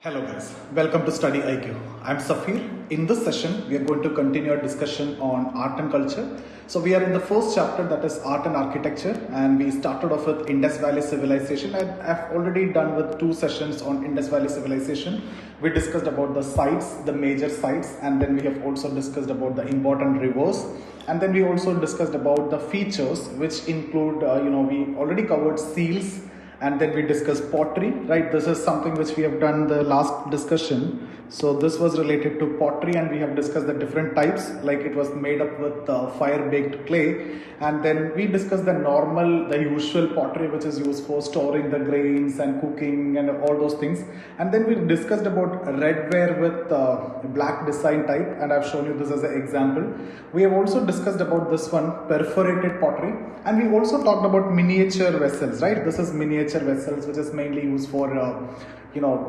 Hello guys, welcome to Study IQ. I'm Safir. In this session, we are going to continue our discussion on art and culture. So we are in the first chapter, that is art and architecture, and we started off with Indus Valley Civilization. I've already done with 2 sessions on Indus Valley Civilization. We discussed about the sites, the major sites, and then we have also discussed about the important rivers. And then we also discussed about the features, which include, we already covered seals, and then we discussed pottery, right? This is something which we have done the last discussion. So this was related to pottery, and we have discussed the different types, like it was made up with fire baked clay. And then we discussed the usual pottery which is used for storing the grains and cooking and all those things. And then we discussed about redware with black design type, and I've shown you this as an example. We have also discussed about this one, perforated pottery, and we also talked about miniature vessels, right? This is miniature vessels which is mainly used for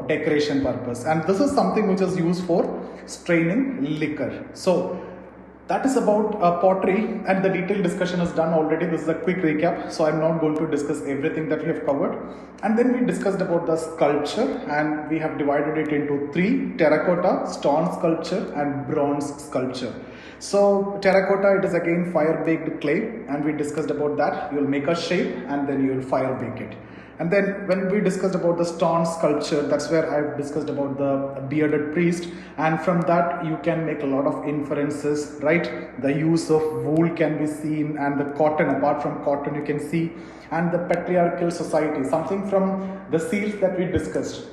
decoration purpose, and this is something which is used for straining liquor. So that is about pottery, and the detailed discussion is done already. This is a quick recap, so I'm not going to discuss everything that we have covered. And then we discussed about the sculpture, and we have divided it into 3: terracotta, stone sculpture, and bronze sculpture. So terracotta, it is again fire baked clay, and we discussed about that. You'll make a shape and then you will fire bake it. And then when we discussed about the stone sculpture, that's where I've discussed about the bearded priest, and from that you can make a lot of inferences, right? The use of wool can be seen, and the cotton, apart from cotton you can see, and the patriarchal society, something from the seals that we discussed,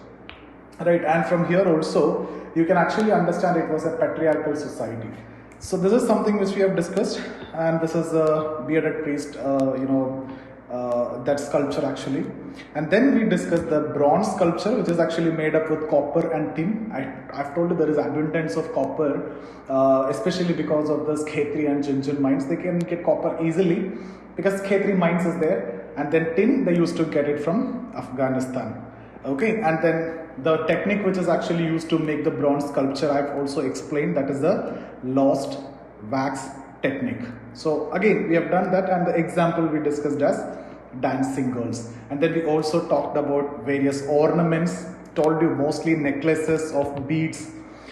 right? And from here also you can actually understand it was a patriarchal society. So this is something which we have discussed, and this is a bearded priest, that sculpture actually. And then we discussed the bronze sculpture, which is actually made up with copper and tin. I've told you there is abundance of copper, especially because of the Khetri and Junjun mines. They can get copper easily because Khetri mines is there, and then tin they used to get it from Afghanistan. Okay, and then the technique which is actually used to make the bronze sculpture, I've also explained, that is the lost wax technique. So again, we have done that, and the example we discussed as dancing girls. And then we also talked about various ornaments, told you mostly necklaces of beads.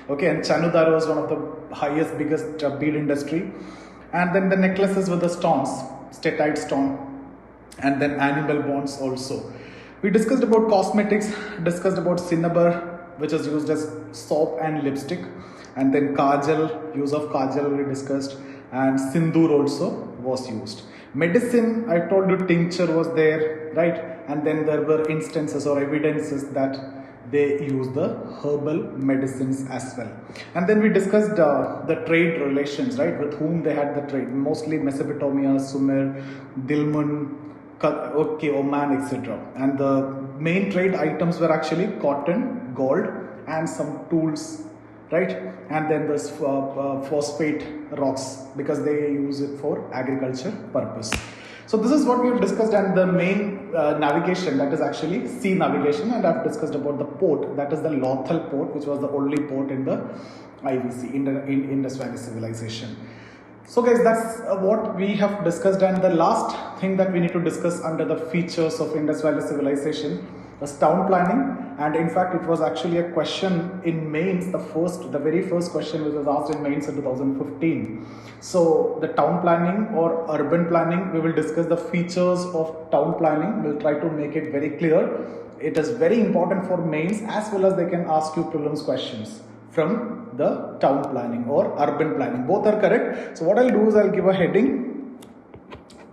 Okay, and Chanudara was one of the biggest bead industry. And then the necklaces with the stones, statite stone, and then animal bones also. We discussed about cosmetics, discussed about cinnabar, which is used as soap and lipstick, and then kajal, use of kajal we discussed, and sindoor also was used. Medicine, I told you tincture was there, right? And then there were instances or evidences that they use the herbal medicines as well. And then we discussed the trade relations, right? With whom they had the trade, mostly Mesopotamia, Sumer, Dilmun, Oman, etc. And the main trade items were actually cotton, gold, and some tools, right? And then this phosphate rocks, because they use it for agriculture purpose. So this is what we have discussed, and the main navigation, that is actually sea navigation, and I've discussed about the port, that is the Lothal port, which was the only port in the IVC, in Indus Valley Civilization. So guys, that's what we have discussed, and the last thing that we need to discuss under the features of Indus Valley Civilization was town planning. And in fact, it was actually a question in mains, the very first question which was asked in mains in 2015. So the town planning or urban planning, we will discuss the features of town planning. We'll try to make it very clear. It is very important for mains, as well as they can ask you prelims questions from the town planning or urban planning. Both are correct. So what I'll do is I'll give a heading,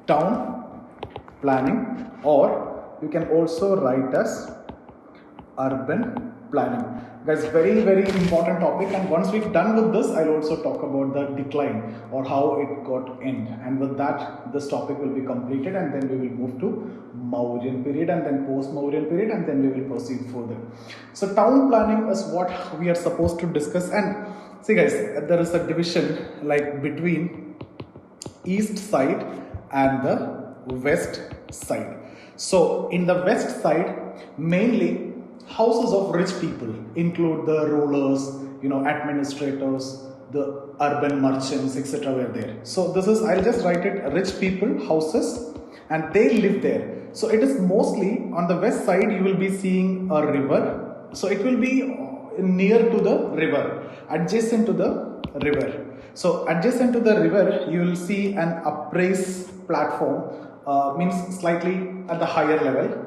town planning, or you can also write as urban planning. Guys, very, very important topic, and once we're done with this, I'll also talk about the decline or how it got end. And with that, this topic will be completed, and then we will move to Mauryan period, and then post-Mauryan period, and then we will proceed further. So town planning is what we are supposed to discuss. And see guys, there is a division like between east side and the west side. So in the west side, mainly houses of rich people include the rulers, administrators, the urban merchants, etc. were there. So this is, I'll just write it, rich people, houses, and they live there. So it is mostly on the west side, you will be seeing a river, So it will be near to the river, adjacent to the river. So adjacent to the river, you will see an upraised platform, means slightly at the higher level,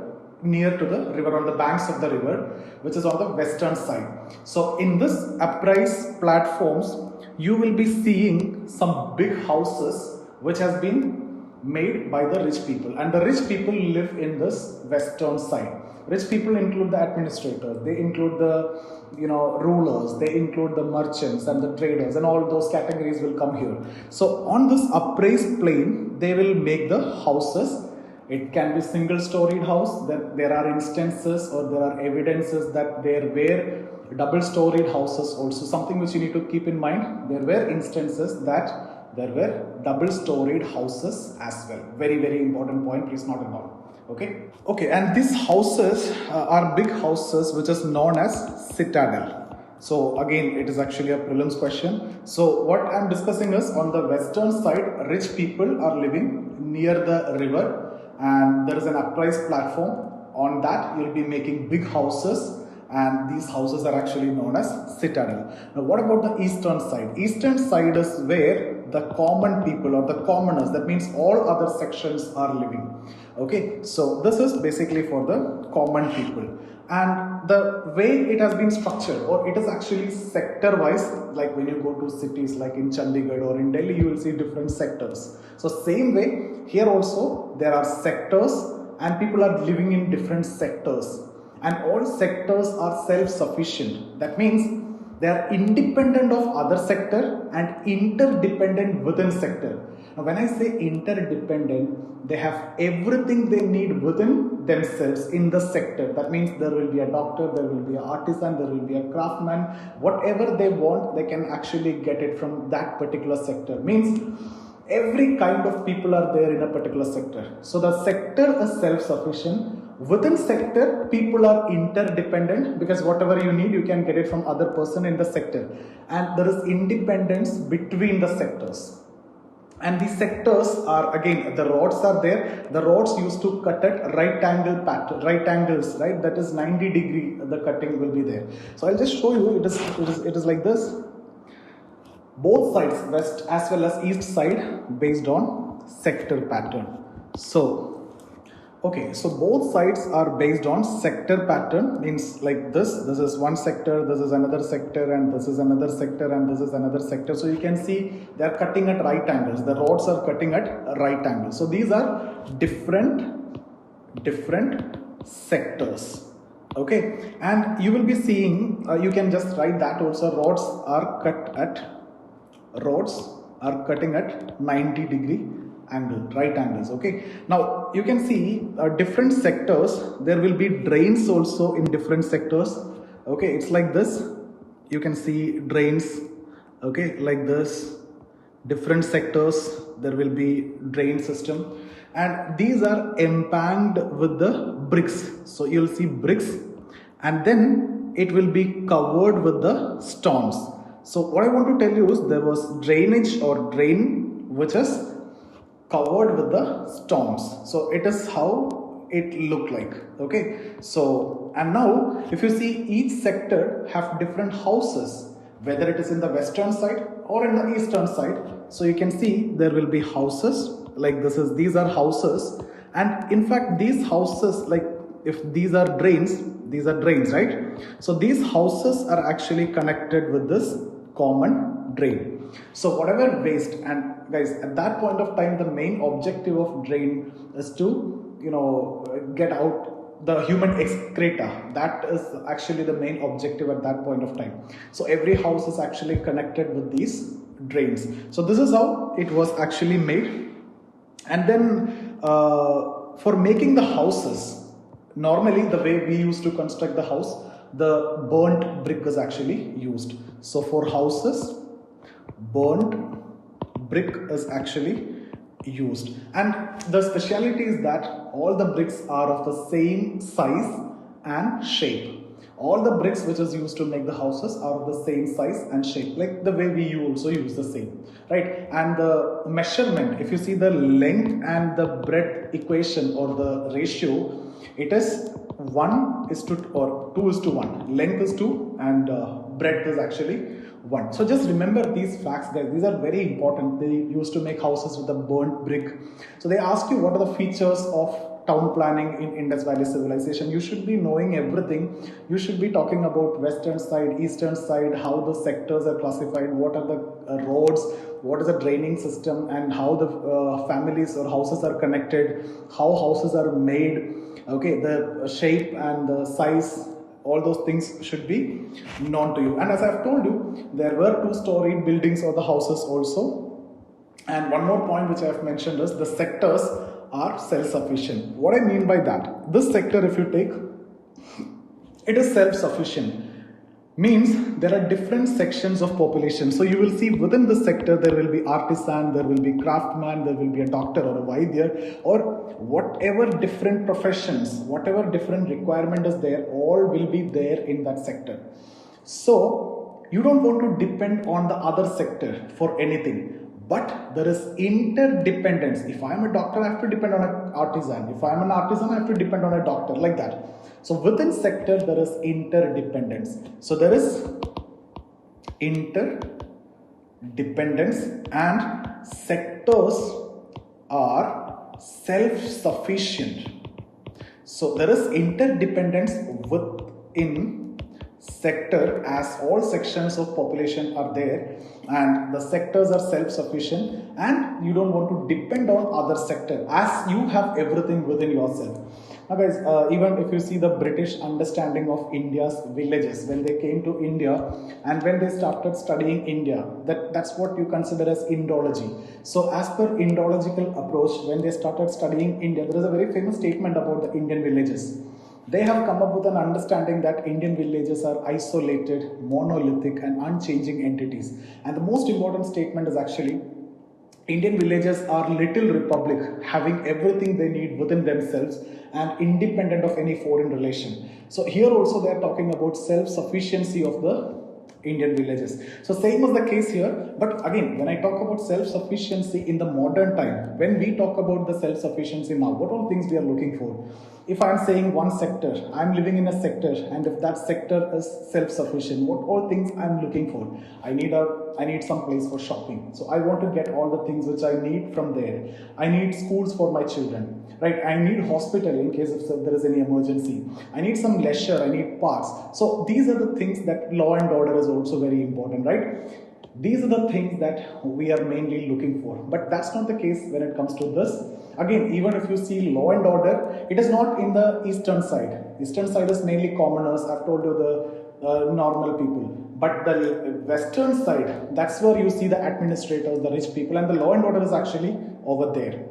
near to the river, on the banks of the river, which is on the western side. So in this upraised platforms, you will be seeing some big houses which has been made by the rich people, and the rich people live in this western side. Rich people include the administrators, they include the rulers, they include the merchants and the traders, and all those categories will come here. So on this upraised plane, they will make the houses. It can be single storied house. There are instances or there are evidences that there were double storied houses also, something which you need to keep in mind. There were instances that there were double storied houses as well. Very, very important point, please note it down. Okay, and these houses are big houses which is known as citadel. So again, it is actually a prelims question. So what I am discussing is, on the western side, rich people are living near the river, and there is an upraised platform. On that, you will be making big houses, and these houses are actually known as citadel. Now what about the eastern side? Eastern side is where the common people or the commoners, that means all other sections, are living. Okay, so this is basically for the common people, and the way it has been structured, or it is actually sector wise. Like when you go to cities like in Chandigarh or in Delhi, you will see different sectors. So same way here also there are sectors, and people are living in different sectors, and all sectors are self-sufficient. That means they are independent of other sector and interdependent within sector. Now when I say interdependent, they have everything they need within themselves in the sector. That means there will be a doctor, there will be an artisan, there will be a craftsman. Whatever they want, they can actually get it from that particular sector. Means every kind of people are there in a particular sector. So the sector is self-sufficient. Within sector, people are interdependent, because whatever you need, you can get it from other person in the sector. And there is independence between the sectors. And these sectors are, again, the rods are there. The rods used to cut at right angle pattern, right angles, right? That is 90 degree, the cutting will be there. So I'll just show you, it is like this. Both sides, west as well as east side, based on sector pattern. So okay, so both sides are based on sector pattern, means like this is one sector, this is another sector, and this is another sector, and this is another sector. So you can see they are cutting at right angles, the rods are cutting at right angles. So these are different sectors. Okay, and you will be seeing, you can just write that also, rods are cutting at 90 degree angle, right angles. Okay, now you can see different sectors, there will be drains also in different sectors. Okay, it's like this, you can see drains, okay, like this. Different sectors, there will be drain system, and these are embanked with the bricks. So you'll see bricks, and then it will be covered with the stones. So what I want to tell you is, there was drainage or drain which is covered with the stones. So it is how it looked like. Okay, so and now if you see, each sector have different houses, whether it is in the western side or in the eastern side. So you can see there will be houses like this is, these are houses, and in fact these houses, like if these are drains, right? So these houses are actually connected with this common drain. So whatever waste, and guys, at that point of time, the main objective of drain is to get out the human excreta. That is actually the main objective at that point of time. So every house is actually connected with these drains. So this is how it was actually made. And then for making the houses, normally the way we used to construct the house, the burnt brick is actually used. So for houses, burnt brick is actually used, and the speciality is that all the bricks are of the same size and shape. All the bricks which is used to make the houses are of the same size and shape, like the way we also use the same, right? And the measurement, if you see the length and the breadth equation or the ratio, it is 1 is to or 2 is to 1. Length is 2 and breadth is actually 1. So just remember these facts, guys. These are very important. They used to make houses with a burnt brick. So they ask you what are the features of town planning in Indus Valley Civilization. You should be knowing everything. You should be talking about western side, eastern side, how the sectors are classified, what are the roads, what is the draining system, and how the families or houses are connected, how houses are made, okay, the shape and the size. All those things should be known to you. And as I've told you, there were two-story buildings or the houses also. And one more point which I've mentioned is the sectors are self-sufficient. What I mean by that, this sector, if you take, it is self-sufficient. Means there are different sections of population. So you will see within the sector there will be artisan, there will be craftsman, there will be a doctor or a vaidya, or whatever different professions, whatever different requirement is there, all will be there in that sector. So you don't want to depend on the other sector for anything. But there is interdependence. If I am a doctor, I have to depend on an artisan. If I am an artisan, I have to depend on a doctor, like that. So within sector, there is interdependence. So there is interdependence and sectors are self-sufficient. So there is interdependence within sector as all sections of population are there, and the sectors are self-sufficient, and you don't want to depend on other sector as you have everything within yourself. Now guys, even if you see the British understanding of India's villages, when they came to India and when they started studying India, that's what you consider as Indology. So as per Indological approach, when they started studying India, there is a very famous statement about the Indian villages. They have come up with an understanding that Indian villages are isolated, monolithic and unchanging entities. And the most important statement is actually Indian villages are little republic, having everything they need within themselves and independent of any foreign relation. So here also they are talking about self-sufficiency of the Indian villages. So same is the case here, but again, when I talk about self-sufficiency in the modern time, when we talk about the self-sufficiency now, what all things we are looking for? If I am saying one sector, I am living in a sector, and if that sector is self-sufficient, what all things I am looking for? I need some place for shopping. So I want to get all the things which I need from there. I need schools for my children, right? I need hospital in case if there is any emergency. I need some leisure, I need parks. So these are the things that law and order is also very important, right? These are the things that we are mainly looking for. But that's not the case when it comes to this. Again, even if you see law and order, it is not in the eastern side. Eastern side is mainly commoners. I've told you the normal people. But the western side, that's where you see the administrators, the rich people, and the law and order is actually over there.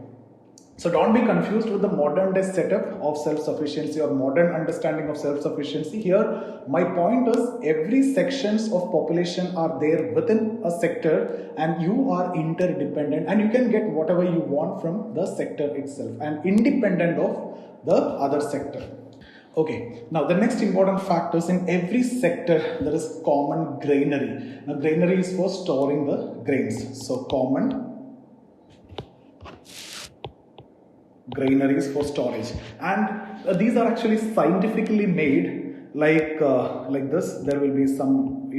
So don't be confused with the modern day setup of self-sufficiency or modern understanding of self-sufficiency. Here, my point is every sections of population are there within a sector and you are interdependent and you can get whatever you want from the sector itself and independent of the other sector. Okay, now the next important fact is in every sector there is common granary. Now granary is for storing the grains. So common graineries for storage, and these are actually scientifically made like this. There will be some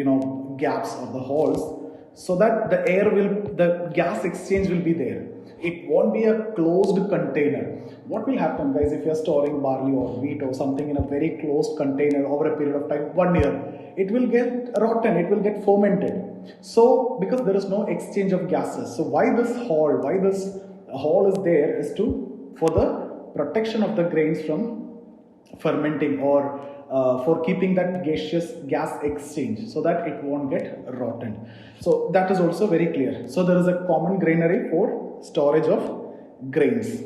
gaps or the holes so that the gas exchange will be there. It won't be a closed container. What will happen, guys, if you are storing barley or wheat or something in a very closed container over a period of time, 1 year, it will get rotten, it will get fermented. So because there is no exchange of gases, so why this hole is there is for the protection of the grains from fermenting or for keeping that gaseous gas exchange so that it won't get rotten. So that is also very clear. So there is a common granary for storage of grains.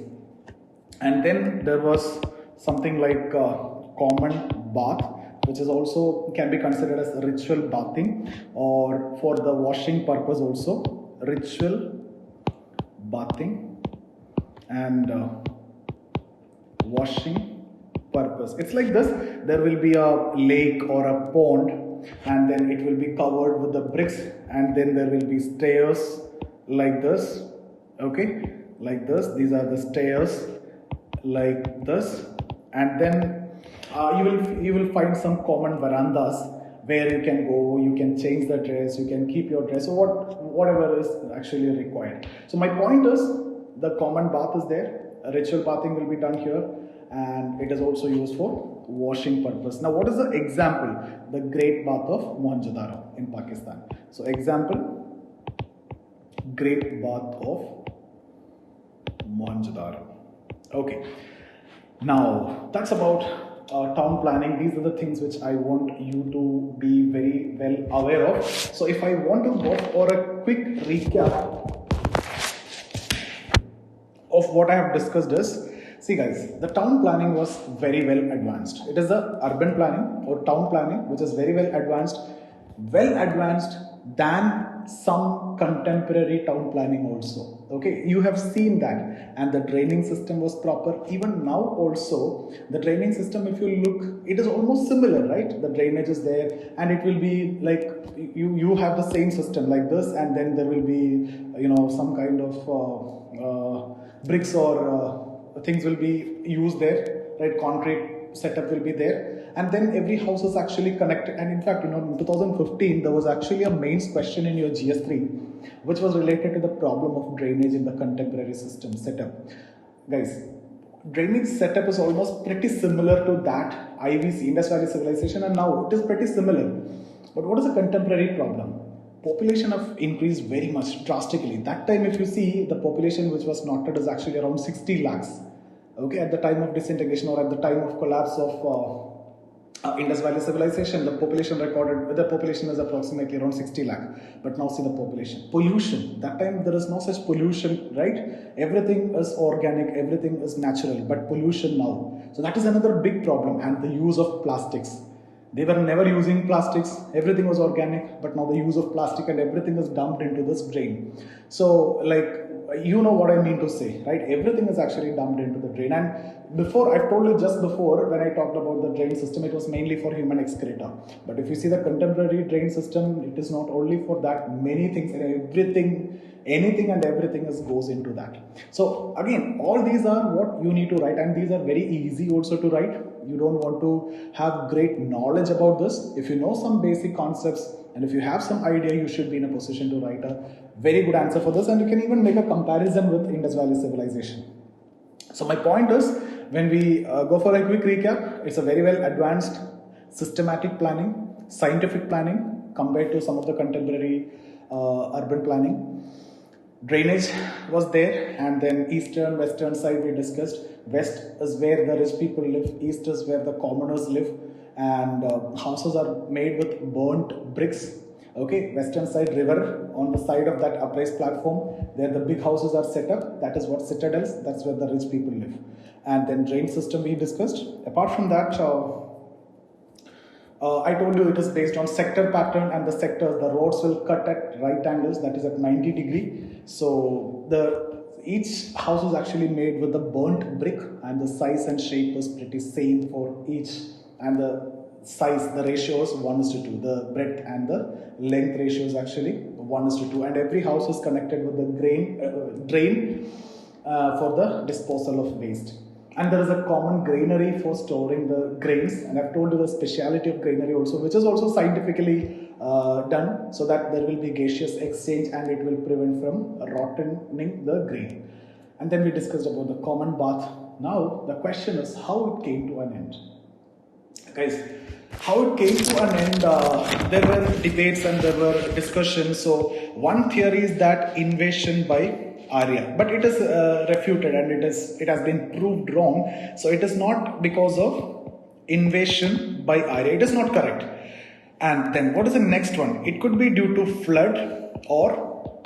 And then there was something like common bath, which is also can be considered as ritual bathing, or for the washing purpose also ritual bathing and washing purpose. purpose. It's like this. There will be a lake or a pond, and then it will be covered with the bricks, and then there will be stairs like this. Okay, like this. These are the stairs like this, and then you will find some common verandas where you can go, you can change the dress, you can keep your dress, so whatever is actually required. So my point is, the common bath is there, a ritual bathing will be done here, and it is also used for washing purpose. Now what is the example? The Great Bath of Mohenjo-daro in Pakistan. So example, Great Bath of Mohenjo-daro. Okay, now that's about town planning. These are the things which I want you to be very well aware of. So if I want to go for a quick recap of what I have discussed is, see guys, the town planning was very well advanced. It is the urban planning or town planning which is very well advanced than some contemporary town planning also. Okay, you have seen that, and the draining system was proper. Even now also, the draining system, if you look, it is almost similar, right? The drainage is there, and it will be like you have the same system like this, and then there will be some kind of bricks or things will be used there, right? Concrete setup will be there, and then every house is actually connected. And in fact, in 2015 there was actually a mains question in your GS3 which was related to the problem of drainage in the contemporary system setup. Guys, drainage setup is almost pretty similar to that IVC, Indus Valley Civilization, and now it is pretty similar. But what is the contemporary problem? Population have increased very much drastically. That time, if you see, the population which was noted is actually around 60 lakhs. Okay, at the time of disintegration or at the time of collapse of Indus Valley Civilization, the population is approximately around 60 lakh. But now see the population. Pollution. That time there is no such pollution, right? Everything is organic, everything is natural. But pollution now. So that is another big problem. And the use of plastics. They were never using plastics. Everything was organic. But now the use of plastic and everything is dumped into this drain. So like, you know what I mean to say, right? Everything is actually dumped into the drain. And before, I've told you just before when I talked about the drain system, it was mainly for human excreta. But if you see the contemporary drain system, it is not only for that. Many things and everything, anything and everything goes into that. So again, all these are what you need to write, and these are very easy also to write. You don't want to have great knowledge about this. If you know some basic concepts and if you have some idea, you should be in a position to write a very good answer for this, and you can even make a comparison with Indus Valley Civilization. So my point is, when we go for a quick recap, it's a very well advanced systematic planning, scientific planning compared to some of the contemporary urban planning. Drainage was there, and then eastern, western side we discussed. West is where the rich people live, east is where the commoners live, and houses are made with burnt bricks. Okay, western side river, on the side of that upraised platform, there the big houses are set up. That is what citadels, that's where the rich people live. And then drain system we discussed. Apart from that, I told you it is based on sector pattern, and the sectors, the roads will cut at right angles, that is at 90 degree. So each house is actually made with the burnt brick, and the size and shape is pretty same for each, and the size, the ratio is 1:2. The breadth and the length ratio is actually 1:2, and every house is connected with the drain for the disposal of waste. And there is a common granary for storing the grains, and I've told you the speciality of granary also, which is also scientifically done, so that there will be gaseous exchange and it will prevent from rotting the grain. And then we discussed about the common bath. Now the question is how it came to an end. Guys, how it came to an end, there were debates and there were discussions. So one theory is that invasion by Arya, but it is refuted and it has been proved wrong. So it is not because of invasion by Arya. It is not correct. And then what is the next one? It could be due to flood or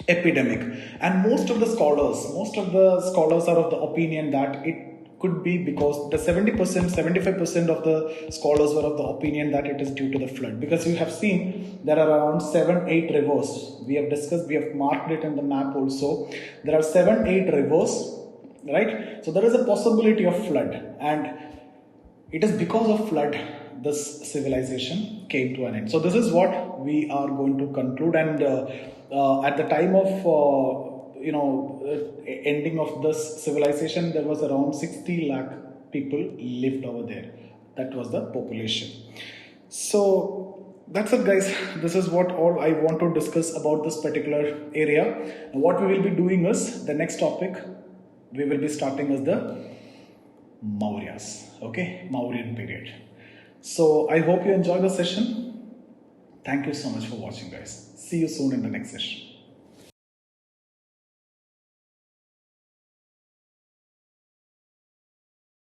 epidemic. And most of the scholars are of the opinion that it could be because the 70%, 75% of the scholars were of the opinion that it is due to the flood. Because you have seen there are around 7-8 rivers. We have discussed, we have marked it in the map also. There are 7-8 rivers, right? So there is a possibility of flood. And It is because of flood this civilization came to an end. So this is what we are going to conclude, and at the time of ending of this civilization, there was around 60 lakh people lived over there. That was the population. So that's it, guys. This is what all I want to discuss about this particular area. What we will be doing is, the next topic we will be starting is the Mauryas, okay, Mauryan period. So I hope you enjoy the session. Thank you so much for watching, guys. See you soon in the next session.